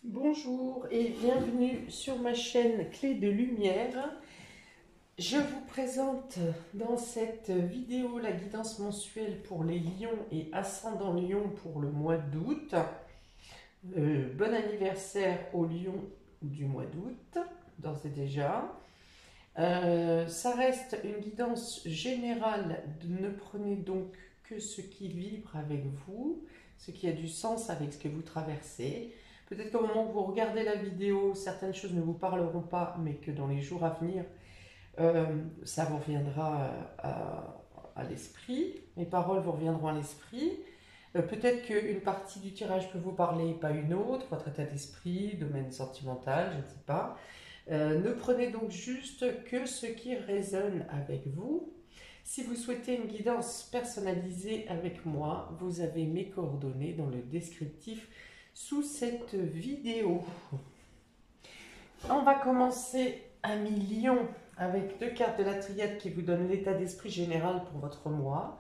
Bonjour et bienvenue sur ma chaîne Clé de Lumière. Je vous présente dans cette vidéo la guidance mensuelle pour les lions et ascendant lion pour le mois d'août. Bon anniversaire aux lions du mois d'août, d'ores et déjà. Ça reste une guidance générale, ne prenez donc que ce qui vibre avec vous, ce qui a du sens avec ce que vous traversez. Peut-être qu'au moment où vous regardez la vidéo, certaines choses ne vous parleront pas, mais que dans les jours à venir, ça vous reviendra à l'esprit. Mes paroles vous reviendront à l'esprit. Peut-être qu'une partie du tirage peut vous parler, pas une autre, votre état d'esprit, domaine sentimental, je ne sais pas. Ne prenez donc juste que ce qui résonne avec vous. Si vous souhaitez une guidance personnalisée avec moi, vous avez mes coordonnées dans le descriptif sous cette vidéo. On va commencer à mi-lion avec deux cartes de la triade qui vous donnent l'état d'esprit général pour votre mois.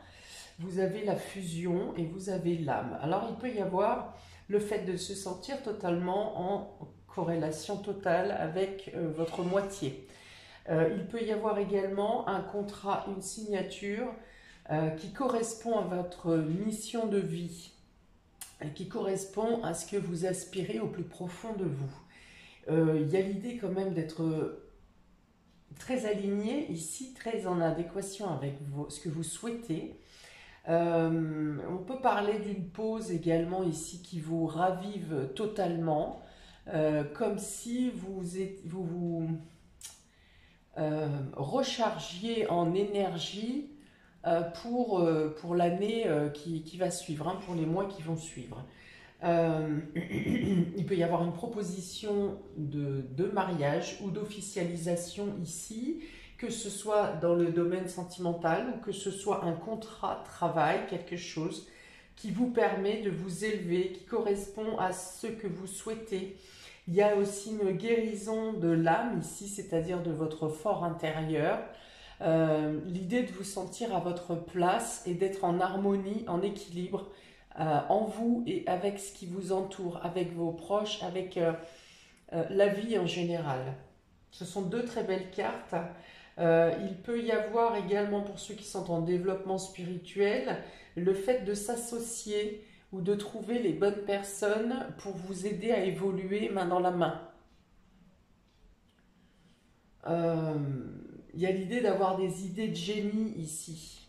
Vous avez la fusion et vous avez l'âme. Alors il peut y avoir le fait de se sentir totalement en corrélation totale avec votre moitié. Il peut y avoir également un contrat, une signature qui correspond à votre mission de vie, qui correspond à ce que vous aspirez au plus profond de vous. Il y a l'idée quand même d'être très aligné ici, très en adéquation avec ce que vous souhaitez. On peut parler d'une pause également ici qui vous ravive totalement, comme si vous rechargiez en énergie pour l'année qui va suivre, hein, pour les mois qui vont suivre. Il peut y avoir une proposition de mariage ou d'officialisation ici, que ce soit dans le domaine sentimental ou que ce soit un contrat de travail, quelque chose qui vous permet de vous élever, qui correspond à ce que vous souhaitez. Il y a aussi une guérison de l'âme ici, c'est-à-dire de votre fort intérieur. L'idée de vous sentir à votre place et d'être en harmonie, en équilibre en vous et avec ce qui vous entoure, avec vos proches, avec la vie en général. Ce sont deux très belles cartes. Il peut y avoir également, pour ceux qui sont en développement spirituel, le fait de s'associer ou de trouver les bonnes personnes pour vous aider à évoluer main dans la main. Euh, il y a l'idée d'avoir des idées de génie ici.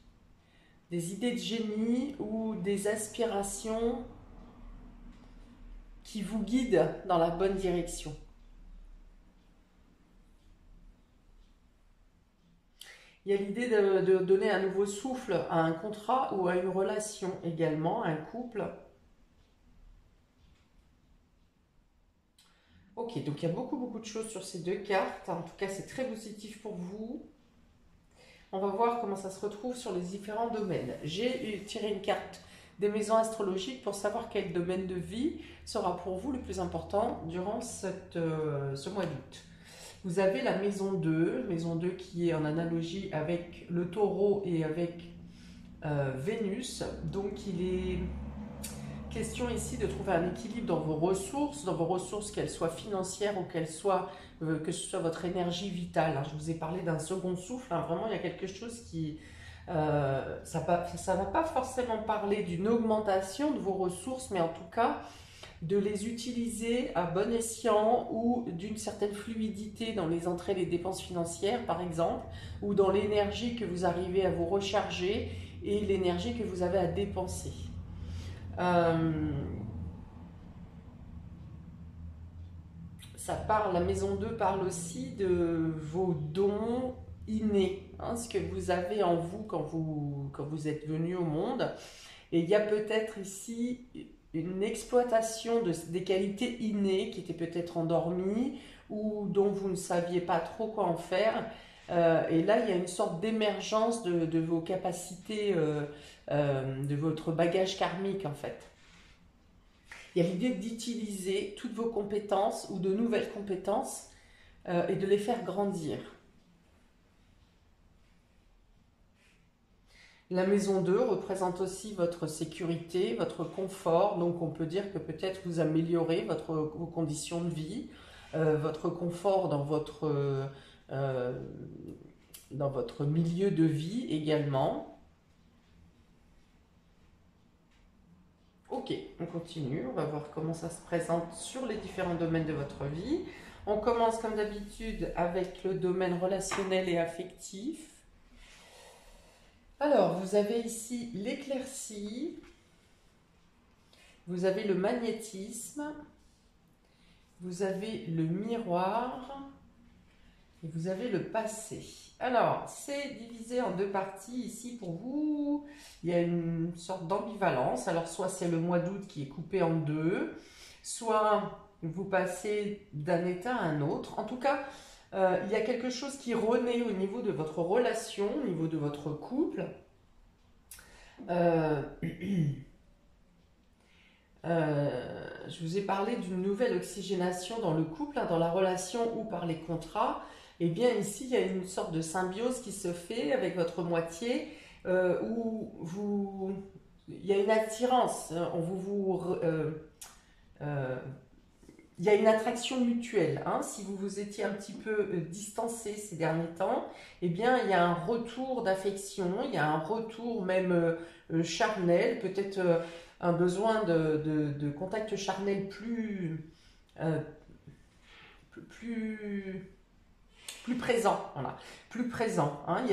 Des idées de génie ou des aspirations qui vous guident dans la bonne direction. Il y a l'idée de donner un nouveau souffle à un contrat ou à une relation également, à un couple. Ok, donc il y a beaucoup de choses sur ces deux cartes. En tout cas, c'est très positif pour vous. On va voir comment ça se retrouve sur les différents domaines. J'ai tiré une carte des maisons astrologiques pour savoir quel domaine de vie sera pour vous le plus important durant ce mois d'août. Vous avez la maison 2 qui est en analogie avec le taureau et avec Vénus. Donc il est question ici de trouver un équilibre dans vos ressources, qu'elles soient financières ou qu'elles soient, que ce soit votre énergie vitale. Alors, je vous ai parlé d'un second souffle, hein, vraiment il y a quelque chose qui... ça ne va pas forcément parler d'une augmentation de vos ressources, mais en tout cas de les utiliser à bon escient ou d'une certaine fluidité dans les entrées et les dépenses financières par exemple, ou dans l'énergie que vous arrivez à vous recharger et l'énergie que vous avez à dépenser. La maison 2 parle aussi de vos dons innés, hein, ce que vous avez en vous quand vous êtes venu au monde. Et il y a peut-être ici une exploitation des qualités innées qui étaient peut-être endormies ou dont vous ne saviez pas trop quoi en faire. Et là, il y a une sorte d'émergence de vos capacités, de votre bagage karmique en fait. Il y a l'idée d'utiliser toutes vos compétences ou de nouvelles compétences et de les faire grandir. La maison 2 représente aussi votre sécurité, votre confort. Donc on peut dire que peut-être vous améliorez vos conditions de vie, votre confort euh, dans votre milieu de vie également. Ok, on continue, on va voir comment ça se présente sur les différents domaines de votre vie. On commence comme d'habitude avec le domaine relationnel et affectif. Alors, vous avez ici l'éclaircie, vous avez le magnétisme, vous avez le miroir et vous avez le passé. Alors, c'est divisé en deux parties ici pour vous. Il y a une sorte d'ambivalence. Alors, soit c'est le mois d'août qui est coupé en deux, soit vous passez d'un état à un autre. En tout cas, il y a quelque chose qui renaît au niveau de votre relation, au niveau de votre couple. Je vous ai parlé d'une nouvelle oxygénation dans le couple, hein, dans la relation ou par les contrats. Et bien ici, il y a une sorte de symbiose qui se fait avec votre moitié où il y a une attirance, il y a une attraction mutuelle. Hein. Si vous vous étiez un petit peu distancé ces derniers temps, eh bien, il y a un retour d'affection, il y a un retour même charnel, peut-être un besoin de contact charnel plus présent, voilà, plus présent. Hein.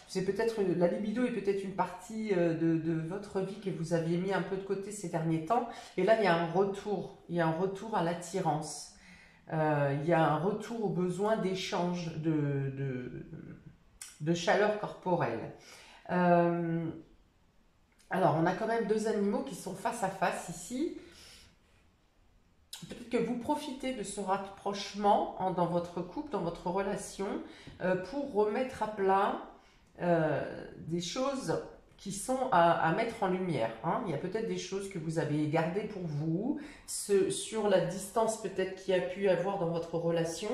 C'est peut-être la libido est peut-être une partie de votre vie que vous aviez mis un peu de côté ces derniers temps. Et là, il y a un retour à l'attirance. Il y a un retour au besoin d'échange, de chaleur corporelle. Alors, on a quand même deux animaux qui sont face à face ici. Peut-être que vous profitez de ce rapprochement dans votre couple, dans votre relation, pour remettre à plat des choses qui sont à mettre en lumière. Hein. Il y a peut-être des choses que vous avez gardées pour vous, sur la distance peut-être qu'il y a pu avoir dans votre relation.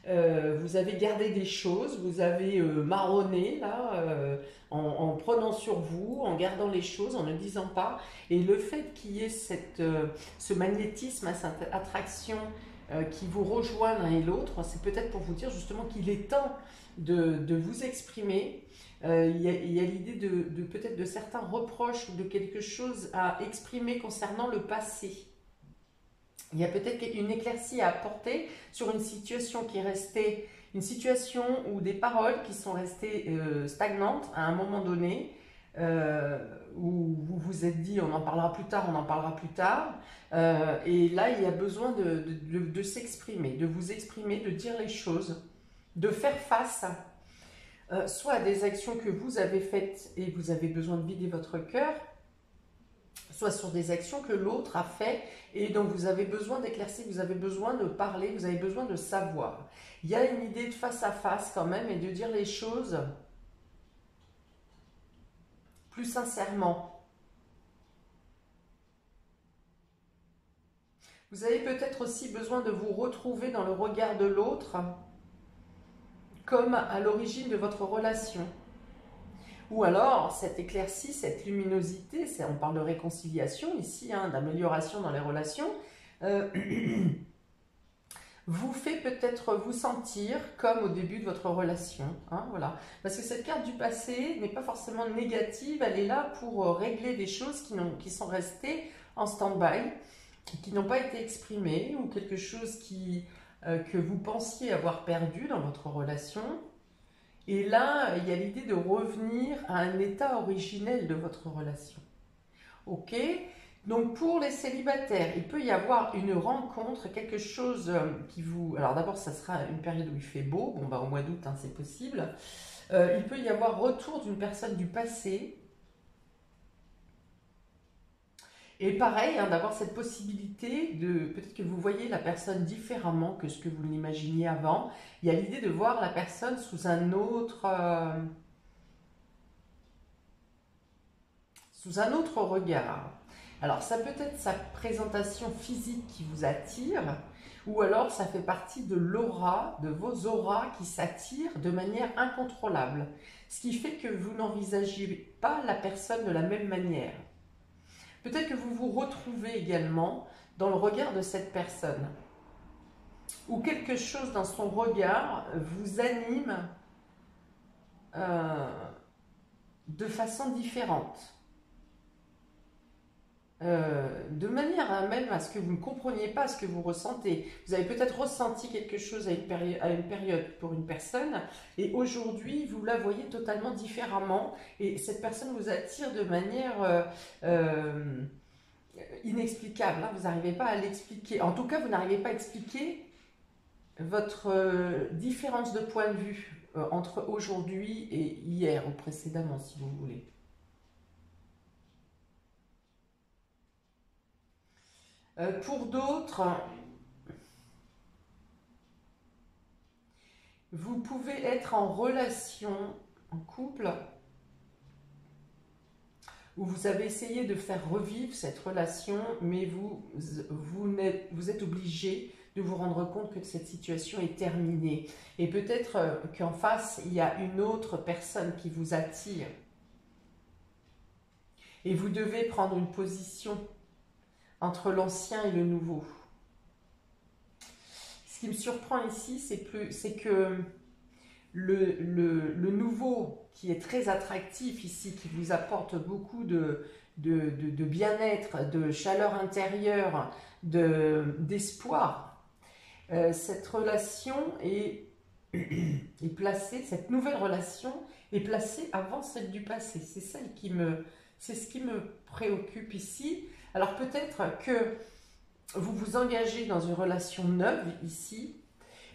Vous avez gardé des choses, vous avez marronné là, en prenant sur vous, en gardant les choses, en ne disant pas. Et le fait qu'il y ait ce magnétisme, cette attraction qui vous rejoint l'un et l'autre, c'est peut-être pour vous dire justement qu'il est temps de vous exprimer. Il y a l'idée peut-être de certains reproches ou de quelque chose à exprimer concernant le passé. Il y a peut-être une éclaircie à apporter sur une situation qui est restée, une situation ou des paroles qui sont restées stagnantes à un moment donné, où vous vous êtes dit on en parlera plus tard, on en parlera plus tard. Et là, il y a besoin de s'exprimer, de vous exprimer, de dire les choses, de faire face soit à des actions que vous avez faites et vous avez besoin de vider votre cœur, soit sur des actions que l'autre a fait et dont vous avez besoin d'éclaircir, vous avez besoin de parler, vous avez besoin de savoir. Il y a une idée de face à face quand même et de dire les choses plus sincèrement. Vous avez peut-être aussi besoin de vous retrouver dans le regard de l'autre comme à l'origine de votre relation. Ou alors, cette éclaircie, cette luminosité, on parle de réconciliation ici, hein, d'amélioration dans les relations, vous fait peut-être vous sentir comme au début de votre relation. Hein, voilà. Parce que cette carte du passé n'est pas forcément négative, elle est là pour régler des choses qui sont restées en stand-by, qui n'ont pas été exprimées, ou quelque chose que vous pensiez avoir perdu dans votre relation. Et là, il y a l'idée de revenir à un état originel de votre relation. Ok ? Donc pour les célibataires, il peut y avoir une rencontre, quelque chose qui vous... Alors d'abord, ça sera une période où il fait beau. Bon, bah, au mois d'août, hein, c'est possible. Il peut y avoir retour d'une personne du passé. Et pareil, hein, d'avoir cette possibilité de... Peut-être que vous voyez la personne différemment que ce que vous l'imaginiez avant. Il y a l'idée de voir la personne sous un autre regard. Alors, ça peut être sa présentation physique qui vous attire, ou alors ça fait partie de l'aura, de vos auras qui s'attirent de manière incontrôlable. Ce qui fait que vous n'envisagez pas la personne de la même manière. Peut-être que vous vous retrouvez également dans le regard de cette personne, ou quelque chose dans son regard vous anime de façon différente. De manière même à ce que vous ne compreniez pas ce que vous ressentez. Vous avez peut-être ressenti quelque chose à une période pour une personne, et aujourd'hui vous la voyez totalement différemment, et cette personne vous attire de manière inexplicable. Hein. Vous n'arrivez pas à l'expliquer. En tout cas, vous n'arrivez pas à expliquer votre différence de point de vue entre aujourd'hui et hier ou précédemment, si vous voulez. Pour d'autres, vous pouvez être en relation, en couple, où vous avez essayé de faire revivre cette relation, mais vous êtes obligé de vous rendre compte que cette situation est terminée. Et peut-être qu'en face, il y a une autre personne qui vous attire. Et vous devez prendre une position entre l'ancien et le nouveau. Ce qui me surprend ici, c'est que le nouveau, qui est très attractif ici, qui vous apporte beaucoup de bien-être, de chaleur intérieure, d'espoir, cette relation est placée, cette nouvelle relation est placée avant celle du passé. C'est ce qui me préoccupe ici. Alors peut-être que vous vous engagez dans une relation neuve ici,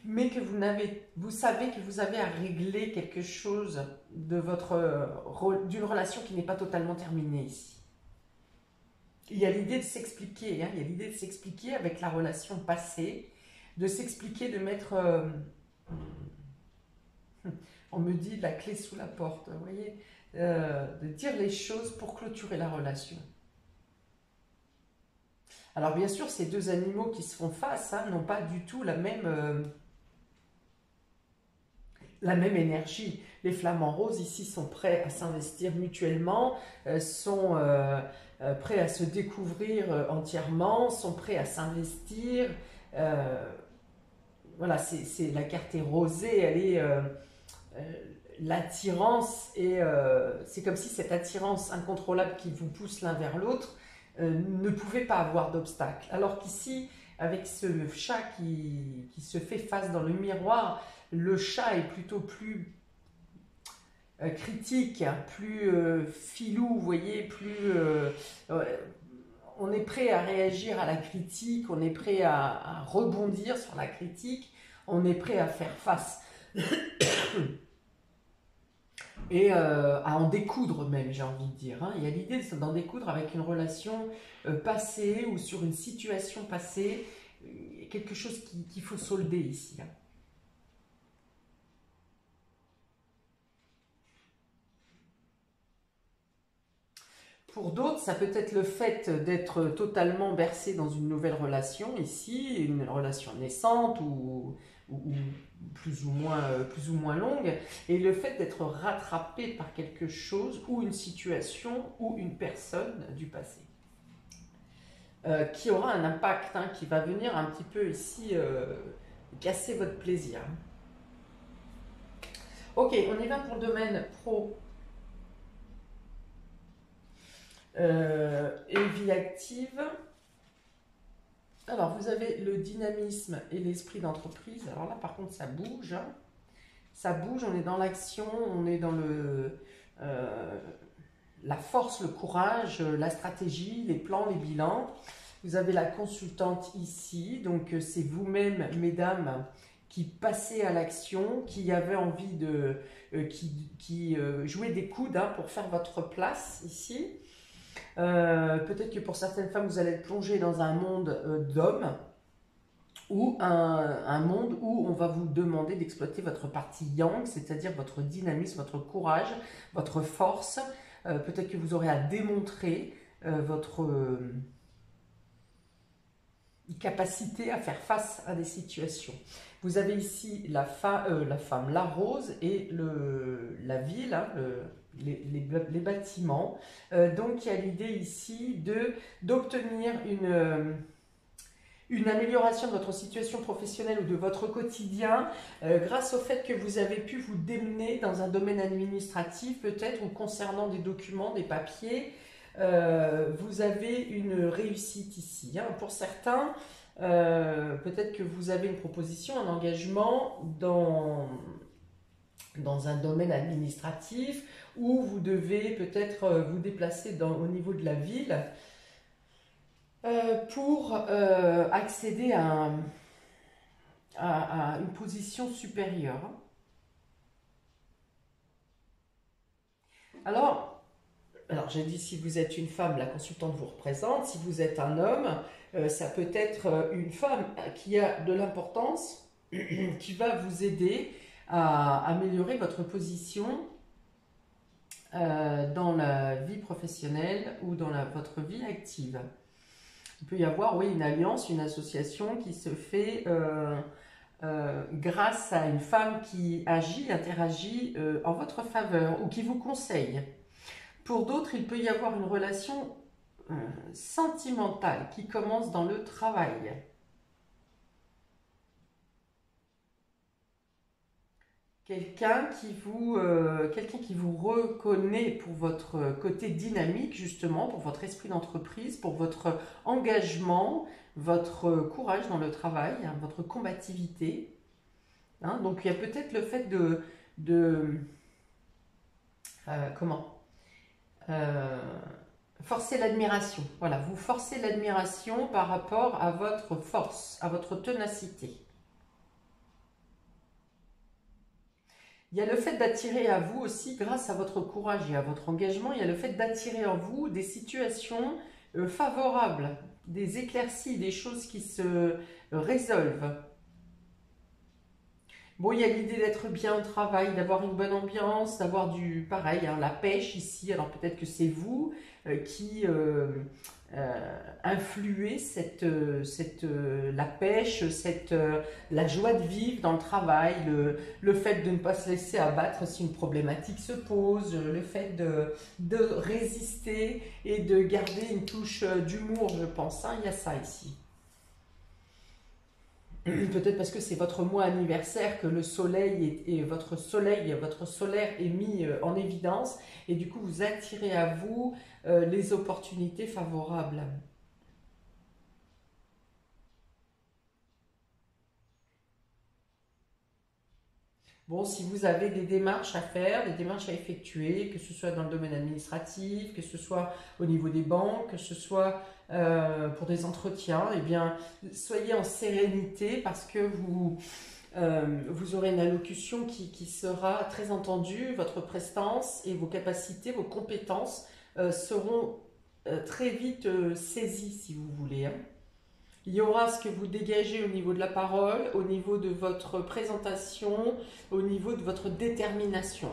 mais que vous savez que vous avez à régler quelque chose d'une relation qui n'est pas totalement terminée ici. Il y a l'idée de s'expliquer, hein, il y a l'idée de s'expliquer avec la relation passée, de s'expliquer, de mettre, on me dit la clé sous la porte, vous voyez, de dire les choses pour clôturer la relation. Alors bien sûr, ces deux animaux qui se font face hein, n'ont pas du tout la même énergie. Les flamants roses ici sont prêts à s'investir mutuellement, sont prêts à se découvrir entièrement, sont prêts à s'investir. Voilà, la carte est rosée, elle est l'attirance, et c'est comme si cette attirance incontrôlable qui vous pousse l'un vers l'autre ne pouvait pas avoir d'obstacle. Alors qu'ici, avec ce chat qui se fait face dans le miroir, le chat est plutôt plus critique, plus filou, vous voyez, on est prêt à réagir à la critique, on est prêt à rebondir sur la critique, on est prêt à faire face et à en découdre même, j'ai envie de dire. Hein. Il y a l'idée d'en découdre avec une relation passée ou sur une situation passée, quelque chose qu'il faut solder ici. Hein. Pour d'autres, ça peut être le fait d'être totalement bercé dans une nouvelle relation ici, une relation naissante ou plus ou moins longue, et le fait d'être rattrapé par quelque chose ou une situation ou une personne du passé qui aura un impact, hein, qui va venir un petit peu ici casser votre plaisir. Ok, on y va pour le domaine pro et vie active. Alors, vous avez le dynamisme et l'esprit d'entreprise. Alors là, par contre, ça bouge. Hein. Ça bouge, on est dans l'action, on est dans la force, le courage, la stratégie, les plans, les bilans. Vous avez la consultante ici. Donc, c'est vous-même, mesdames, qui passez à l'action, qui avez envie de... qui jouez des coudes hein, pour faire votre place ici. Peut-être que pour certaines femmes, vous allez être plongé dans un monde d'hommes ou un monde où on va vous demander d'exploiter votre partie yang, c'est-à-dire votre dynamisme, votre courage, votre force. Peut-être que vous aurez à démontrer capacité à faire face à des situations. Vous avez ici la femme, la rose et la ville, hein, les bâtiments. Donc il y a l'idée ici d'obtenir une amélioration de votre situation professionnelle ou de votre quotidien grâce au fait que vous avez pu vous démener dans un domaine administratif peut-être ou concernant des documents, des papiers. Vous avez une réussite ici. Hein. Pour certains, peut-être que vous avez une proposition, un engagement dans un domaine administratif où vous devez peut-être vous déplacer au niveau de la ville pour accéder à une position supérieure. Alors j'ai dit si vous êtes une femme, la consultante vous représente. Si vous êtes un homme, ça peut être une femme qui a de l'importance, qui va vous aider à améliorer votre position dans la vie professionnelle ou dans votre vie active. Il peut y avoir, oui, une alliance, une association qui se fait grâce à une femme qui agit, interagit en votre faveur ou qui vous conseille. Pour d'autres, il peut y avoir une relation sentimentale qui commence dans le travail. Quelqu'un qui vous reconnaît pour votre côté dynamique, justement, pour votre esprit d'entreprise, pour votre engagement, votre courage dans le travail, hein, votre combativité. Hein, donc, il y a peut-être le fait forcer l'admiration. Voilà, vous forcez l'admiration par rapport à votre force, à votre ténacité. Il y a le fait d'attirer à vous aussi, grâce à votre courage et à votre engagement, il y a le fait d'attirer en vous des situations favorables, des éclaircies, des choses qui se résolvent. Bon, il y a l'idée d'être bien au travail, d'avoir une bonne ambiance, d'avoir pareil, hein, la pêche ici. Alors peut-être que c'est vous qui influez la pêche, la joie de vivre dans le travail, le fait de ne pas se laisser abattre si une problématique se pose, le fait de résister et de garder une touche d'humour, je pense. Hein, il y a ça ici. Peut-être parce que c'est votre mois anniversaire que le soleil et votre solaire est mis en évidence et du coup vous attirez à vous les opportunités favorables. Bon, si vous avez des démarches à faire, des démarches à effectuer, que ce soit dans le domaine administratif, que ce soit au niveau des banques, que ce soit pour des entretiens, eh bien, soyez en sérénité parce que vous aurez une allocution qui sera très entendue, votre prestance et vos capacités, vos compétences seront très vite saisies, si vous voulez. Hein. Il y aura ce que vous dégagez au niveau de la parole, au niveau de votre présentation, au niveau de votre détermination.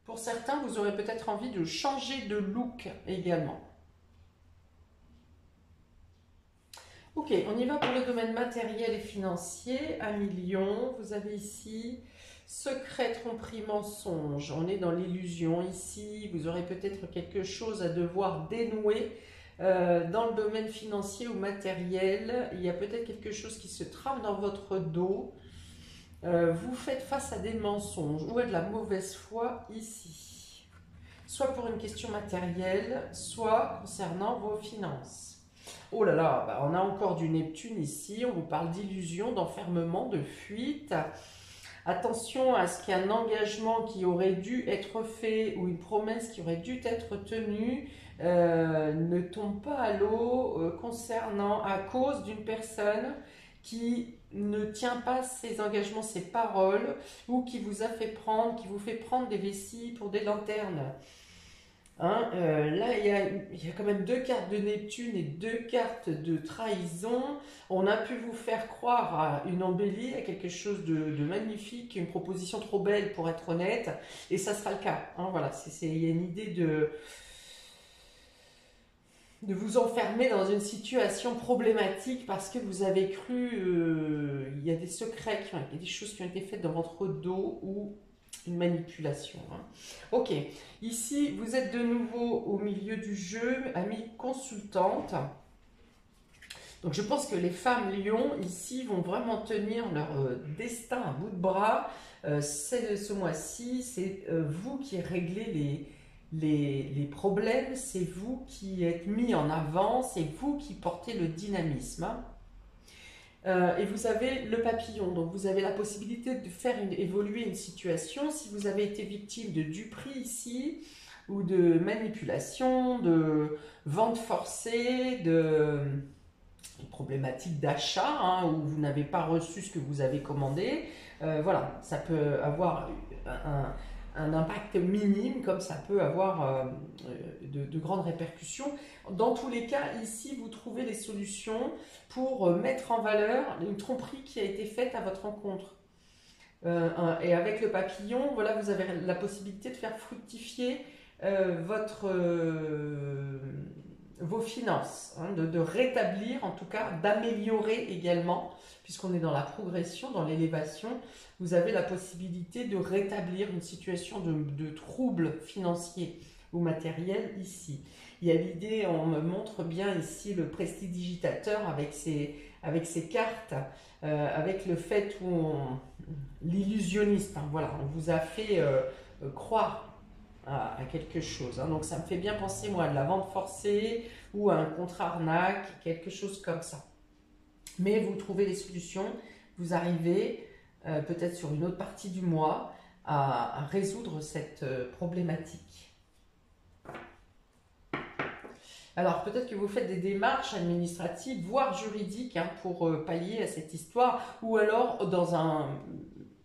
Pour certains, vous aurez peut-être envie de changer de look également. Ok, on y va pour le domaine matériel et financier. 1 million, vous avez ici secret, tromperie, mensonge. On est dans l'illusion ici. Vous aurez peut-être quelque chose à devoir dénouer dans le domaine financier ou matériel. Il y a peut-être quelque chose qui se trame dans votre dos. Vous faites face à des mensonges ou à de la mauvaise foi ici. Soit pour une question matérielle, soit concernant vos finances. Oh là là, bah on a encore du Neptune ici, on vous parle d'illusion, d'enfermement, de fuite. Attention à ce qu'il y ait un engagement qui aurait dû être fait ou une promesse qui aurait dû être tenue ne tombe pas à l'eau à cause d'une personne qui ne tient pas ses engagements, ses paroles ou qui vous fait prendre des vessies pour des lanternes. Hein, là, il y a quand même 2 cartes de Neptune et 2 cartes de trahison. On a pu vous faire croire à une embellie, à quelque chose de magnifique, une proposition trop belle pour être honnête, et ça sera le cas. Hein, voilà, il y a une idée de vous enfermer dans une situation problématique parce que vous avez cru, il y a des secrets, il y a des choses qui ont été faites dans votre dos ou une manipulation. Hein. Ok, ici vous êtes de nouveau au milieu du jeu, amie consultante. Donc je pense que les femmes lions ici vont vraiment tenir leur destin à bout de bras. Ce mois-ci, c'est vous qui réglez les problèmes, c'est vous qui êtes mis en avant, c'est vous qui portez le dynamisme. Hein. Et vous avez le papillon, donc vous avez la possibilité de faire évoluer une situation. Si vous avez été victime de duperie ici, ou de manipulation, de vente forcée, de problématiques d'achat, hein, où vous n'avez pas reçu ce que vous avez commandé, voilà, ça peut avoir un impact minime, comme ça peut avoir de grandes répercussions. Dans tous les cas, ici, vous trouvez les solutions pour mettre en valeur une tromperie qui a été faite à votre rencontre. Et avec le papillon, voilà, vous avez la possibilité de faire fructifier vos finances, hein, de rétablir, en tout cas, d'améliorer également, puisqu'on est dans la progression, dans l'élévation, vous avez la possibilité de rétablir une situation de trouble financier ou matériel ici. Il y a l'idée, on me montre bien ici le prestidigitateur avec ses cartes, avec le fait où l'illusionniste, hein, voilà, on vous a fait croire à quelque chose. Hein. Donc ça me fait bien penser, moi, à de la vente forcée ou à un contrat arnaque, quelque chose comme ça. Mais vous trouvez les solutions, vous arrivez peut-être sur une autre partie du mois à résoudre cette problématique. Alors peut-être que vous faites des démarches administratives, voire juridiques, hein, pour pallier à cette histoire, ou alors dans un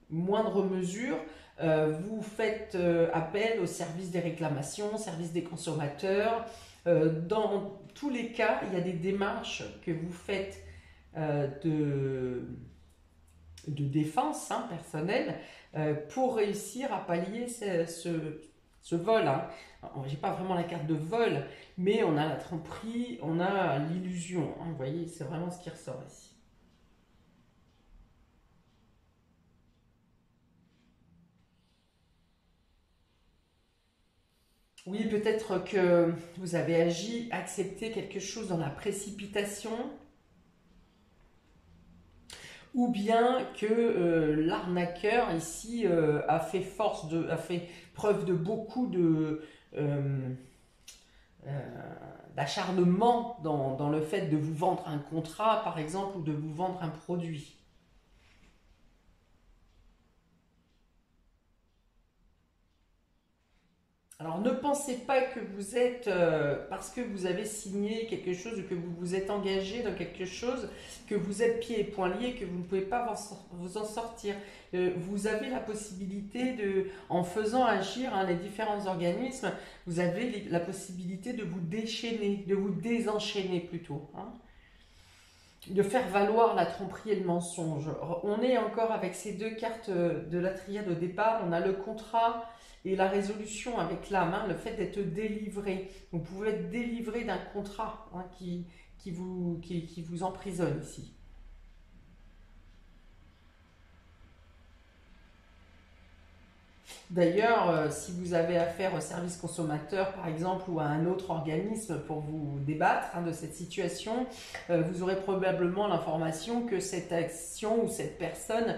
moindre mesure, vous faites appel au service des réclamations, au service des consommateurs. Dans tous les cas, il y a des démarches que vous faites de défense, hein, personnelle, pour réussir à pallier ce vol. Hein. J'ai pas vraiment la carte de vol, mais on a la tromperie, on a l'illusion. Hein, vous voyez, c'est vraiment ce qui ressort ici. Oui, peut-être que vous avez agi, accepté quelque chose dans la précipitation, ou bien que l'arnaqueur ici a fait preuve de beaucoup euh, d'acharnement dans le fait de vous vendre un contrat, par exemple, ou de vous vendre un produit. Alors ne pensez pas que vous êtes, parce que vous avez signé quelque chose, ou que vous vous êtes engagé dans quelque chose, que vous êtes pieds et poings liés, que vous ne pouvez pas vous en sortir. Vous avez la possibilité en faisant agir, hein, les différents organismes, vous avez la possibilité de vous déchaîner, de vous désenchaîner plutôt. Hein, de faire valoir la tromperie et le mensonge. On est encore avec ces deux cartes de la triade au départ, on a le contrat et la résolution avec l'âme, hein, le fait d'être délivré. Vous pouvez être délivré d'un contrat, hein, qui vous emprisonne ici. D'ailleurs, si vous avez affaire au service consommateur, par exemple, ou à un autre organisme pour vous débattre, hein, de cette situation, vous aurez probablement l'information que cette action ou cette personne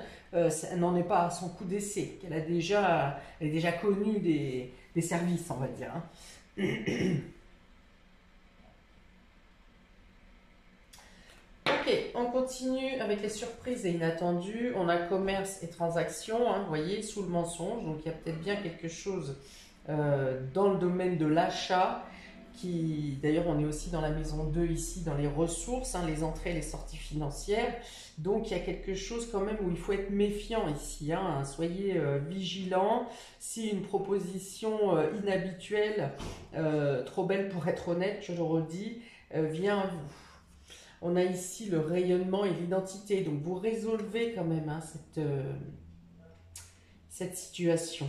n'en est pas à son coup d'essai, qu'elle est déjà connue des services, on va dire. Hein. Ok, on continue avec les surprises et inattendues. On a commerce et transactions, hein, vous voyez, sous le mensonge. Donc il y a peut-être bien quelque chose dans le domaine de l'achat D'ailleurs, on est aussi dans la maison 2 ici, dans les ressources, hein, les entrées et les sorties financières. Donc, il y a quelque chose quand même où il faut être méfiant ici, hein. Soyez vigilants. Si une proposition inhabituelle, trop belle pour être honnête, je le redis, vient à vous. On a ici le rayonnement et l'identité. Donc, vous résolvez quand même, hein, cette situation.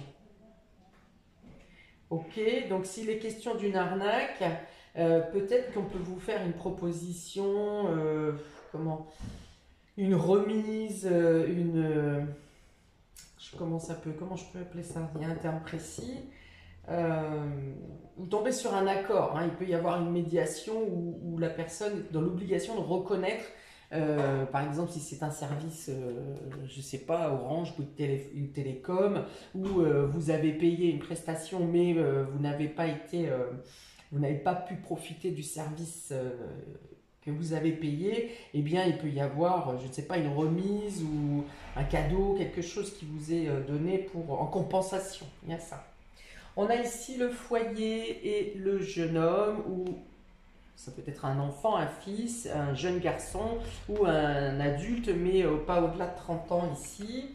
Ok, donc s'il est question d'une arnaque, peut-être qu'on peut vous faire une proposition, une remise, comment je peux appeler ça? Il y a un terme précis. Vous tombez sur un accord, hein. Il peut y avoir une médiation où la personne est dans l'obligation de reconnaître, par exemple si c'est un service, je ne sais pas, Orange ou Télécom, où vous avez payé une prestation mais vous n'avez pas pu profiter du service que vous avez payé, eh bien il peut y avoir, je ne sais pas, une remise ou un cadeau, quelque chose qui vous est donné en compensation. Il y a ça. On a ici le foyer et le jeune homme, ou ça peut être un enfant, un fils, un jeune garçon ou un adulte, mais pas au-delà de 30 ans ici.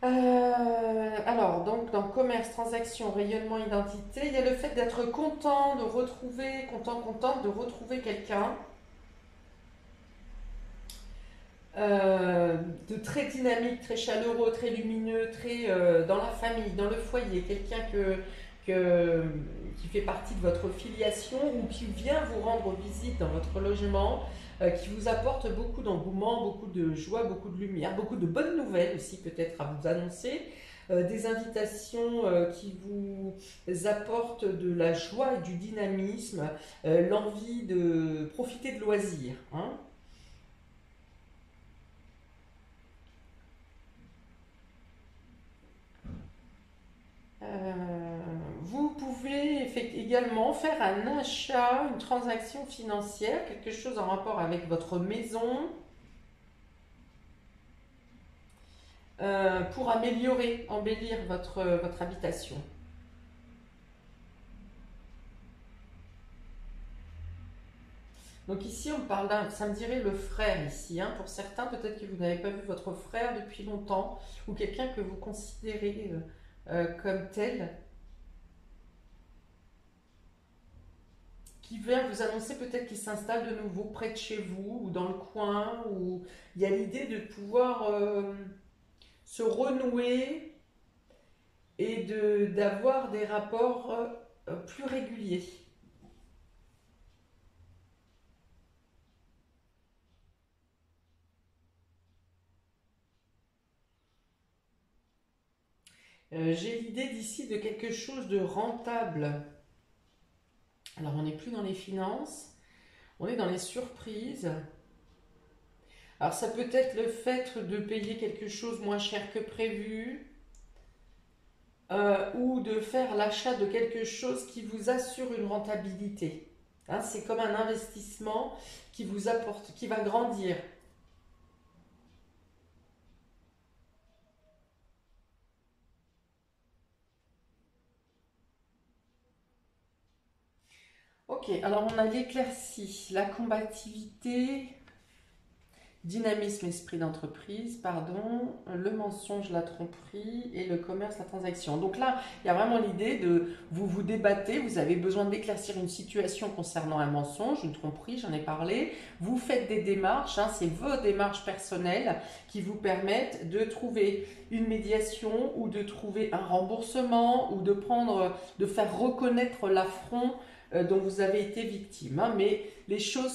Alors, donc dans commerce, transaction, rayonnement, identité, il y a le fait d'être content de retrouver, contente de retrouver quelqu'un. De très dynamique, très chaleureux, très lumineux, très dans la famille, dans le foyer, quelqu'un qui fait partie de votre filiation ou qui vient vous rendre visite dans votre logement, qui vous apporte beaucoup d'engouement, beaucoup de joie, beaucoup de lumière, beaucoup de bonnes nouvelles aussi peut-être à vous annoncer, des invitations qui vous apportent de la joie et du dynamisme, l'envie de profiter de loisirs, hein. Vous pouvez également faire un achat, une transaction financière, quelque chose en rapport avec votre maison, pour embellir votre habitation. Donc ici, on parle ça me dirait le frère ici, hein. Pour certains, peut-être que vous n'avez pas vu votre frère depuis longtemps, ou quelqu'un que vous considérez comme tel, qui vient vous annoncer peut-être qu'il s'installe de nouveau près de chez vous, ou dans le coin, où il y a l'idée de pouvoir se renouer et d'avoir des rapports plus réguliers. J'ai l'idée d'ici de quelque chose de rentable. Alors on n'est plus dans les finances, on est dans les surprises. Alors ça peut être le fait de payer quelque chose moins cher que prévu, ou de faire l'achat de quelque chose qui vous assure une rentabilité. Hein, c'est comme un investissement qui vous apporte, qui va grandir. Ok, alors on a l'éclaircie, la combativité, dynamisme, esprit d'entreprise, pardon, le mensonge, la tromperie et le commerce, la transaction. Donc là, il y a vraiment l'idée de vous débattez, vous avez besoin d'éclaircir une situation concernant un mensonge, une tromperie, j'en ai parlé. Vous faites des démarches, hein, c'est vos démarches personnelles qui vous permettent de trouver une médiation ou de trouver un remboursement ou de faire reconnaître l'affront dont vous avez été victime, hein. Mais les choses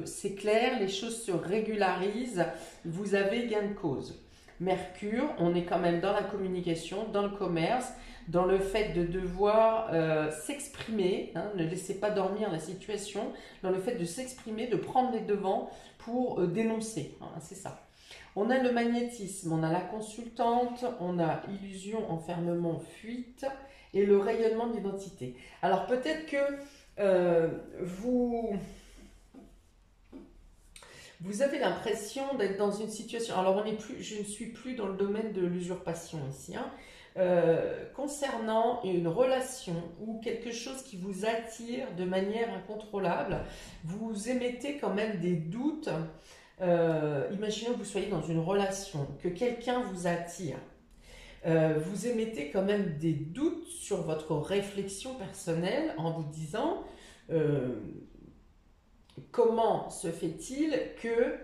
c'est clair, les choses se régularisent, vous avez gain de cause. Mercure, on est quand même dans la communication, dans le commerce, dans le fait de devoir s'exprimer, hein, ne laissez pas dormir la situation, dans le fait de s'exprimer, de prendre les devants pour dénoncer, hein, c'est ça. On a le magnétisme, on a la consultante, on a illusion, enfermement, fuite et le rayonnement de l'identité. Alors peut-être que vous avez l'impression d'être dans une situation. Alors je ne suis plus dans le domaine de l'usurpation ici, hein, concernant une relation ou quelque chose qui vous attire de manière incontrôlable. Vous émettez quand même des doutes. Imaginez que vous soyez dans une relation, que quelqu'un vous attire. Vous émettez quand même des doutes sur votre réflexion personnelle en vous disant comment se fait-il que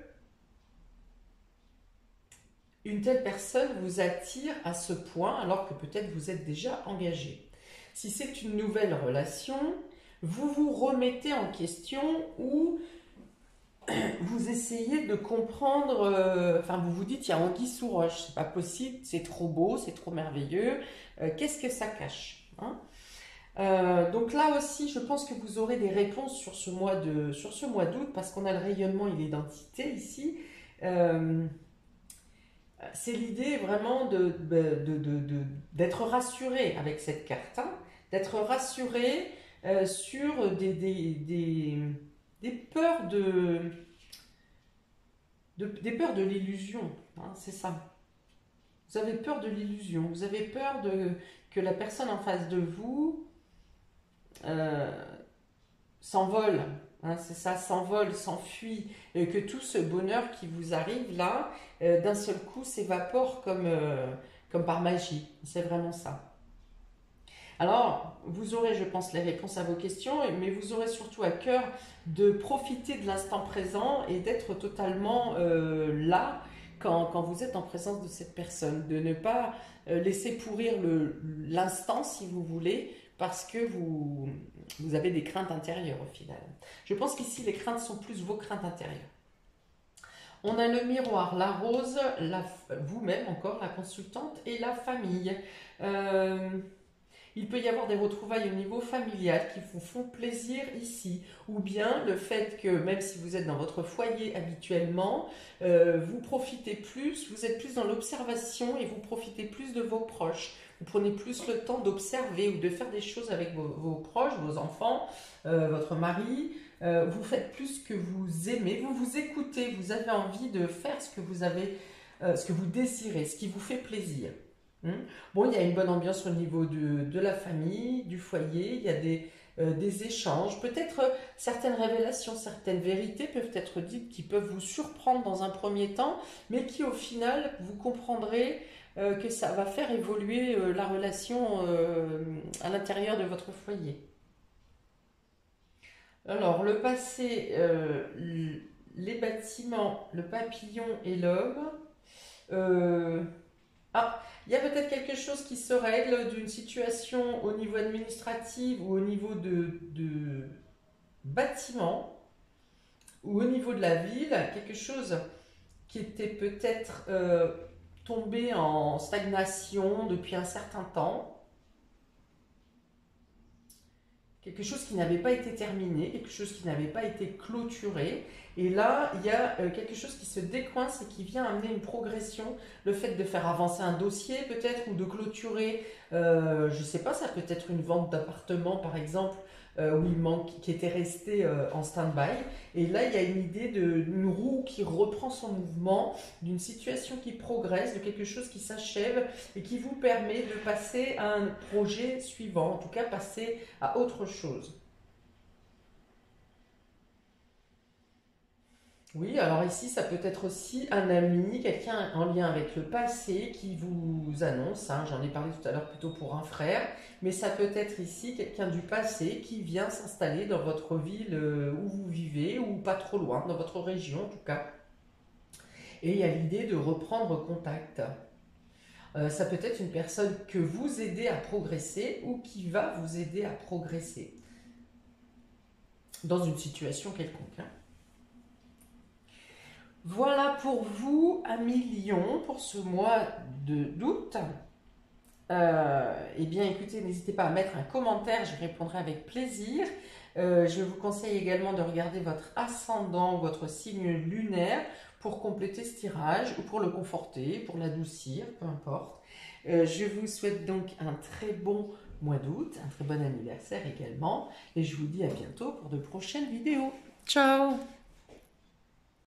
une telle personne vous attire à ce point alors que peut-être vous êtes déjà engagé. Si c'est une nouvelle relation, vous vous remettez en question ou vous essayez de comprendre, enfin vous vous dites il y a anguille sous roche, c'est pas possible, c'est trop beau, c'est trop merveilleux, qu'est-ce que ça cache, hein? Donc là aussi, je pense que vous aurez des réponses sur ce mois d'août parce qu'on a le rayonnement et l'identité ici. C'est l'idée vraiment d'être rassuré avec cette carte, hein, d'être rassuré sur des peurs des peurs de l'illusion, hein, c'est ça. Vous avez peur de l'illusion, vous avez peur que la personne en face de vous euh, s'envole, hein, c'est ça, s'envole, s'enfuit, que tout ce bonheur qui vous arrive là, d'un seul coup s'évapore comme par magie. C'est vraiment ça. Alors, vous aurez, je pense, les réponses à vos questions, mais vous aurez surtout à cœur de profiter de l'instant présent et d'être totalement là quand vous êtes en présence de cette personne, de ne pas laisser pourrir l'instant, si vous voulez, parce que vous avez des craintes intérieures au final. Je pense qu'ici, les craintes sont plus vos craintes intérieures. On a le miroir, la rose, vous-même encore, la consultante et la famille. Il peut y avoir des retrouvailles au niveau familial qui vous font plaisir ici, ou bien le fait que même si vous êtes dans votre foyer habituellement, vous profitez plus, vous êtes plus dans l'observation et vous profitez plus de vos proches. Vous prenez plus le temps d'observer ou de faire des choses avec vos proches, vos enfants, votre mari. Vous faites plus ce que vous aimez, vous vous écoutez, vous avez envie de faire ce que ce que vous désirez, ce qui vous fait plaisir. Bon, il y a une bonne ambiance au niveau de la famille, du foyer, il y a des échanges, peut-être certaines révélations, certaines vérités peuvent être dites qui peuvent vous surprendre dans un premier temps, mais qui au final, vous comprendrez que ça va faire évoluer la relation à l'intérieur de votre foyer. Alors, le passé, les bâtiments, le papillon et l'homme. Euh, Ah, il y a peut-être quelque chose qui se règle d'une situation au niveau administratif ou au niveau de bâtiment ou au niveau de la ville, quelque chose qui était peut-être tombé en stagnation depuis un certain temps, quelque chose qui n'avait pas été terminé, quelque chose qui n'avait pas été clôturé. Et là, il y a quelque chose qui se décoince et qui vient amener une progression. Le fait de faire avancer un dossier peut-être ou de clôturer, je ne sais pas, ça peut être une vente d'appartement par exemple, où il manque, qui était resté en stand-by. Et là, il y a une idée d'une roue qui reprend son mouvement, d'une situation qui progresse, de quelque chose qui s'achève et qui vous permet de passer à un projet suivant, en tout cas passer à autre chose. Oui, alors ici, ça peut être aussi un ami, quelqu'un en lien avec le passé qui vous annonce, hein, j'en ai parlé tout à l'heure plutôt pour un frère, mais ça peut être ici quelqu'un du passé qui vient s'installer dans votre ville où vous vivez, ou pas trop loin, dans votre région en tout cas. Et il y a l'idée de reprendre contact. Ça peut être une personne que vous aidez à progresser ou qui va vous aider à progresser dans une situation quelconque, hein. Voilà pour vous, amis Lion, pour ce mois d'août. Eh bien, écoutez, n'hésitez pas à mettre un commentaire, j'y répondrai avec plaisir. Je vous conseille également de regarder votre ascendant, votre signe lunaire, pour compléter ce tirage, ou pour le conforter, pour l'adoucir, peu importe. Je vous souhaite donc un très bon mois d'août, un très bon anniversaire également, et je vous dis à bientôt pour de prochaines vidéos. Ciao!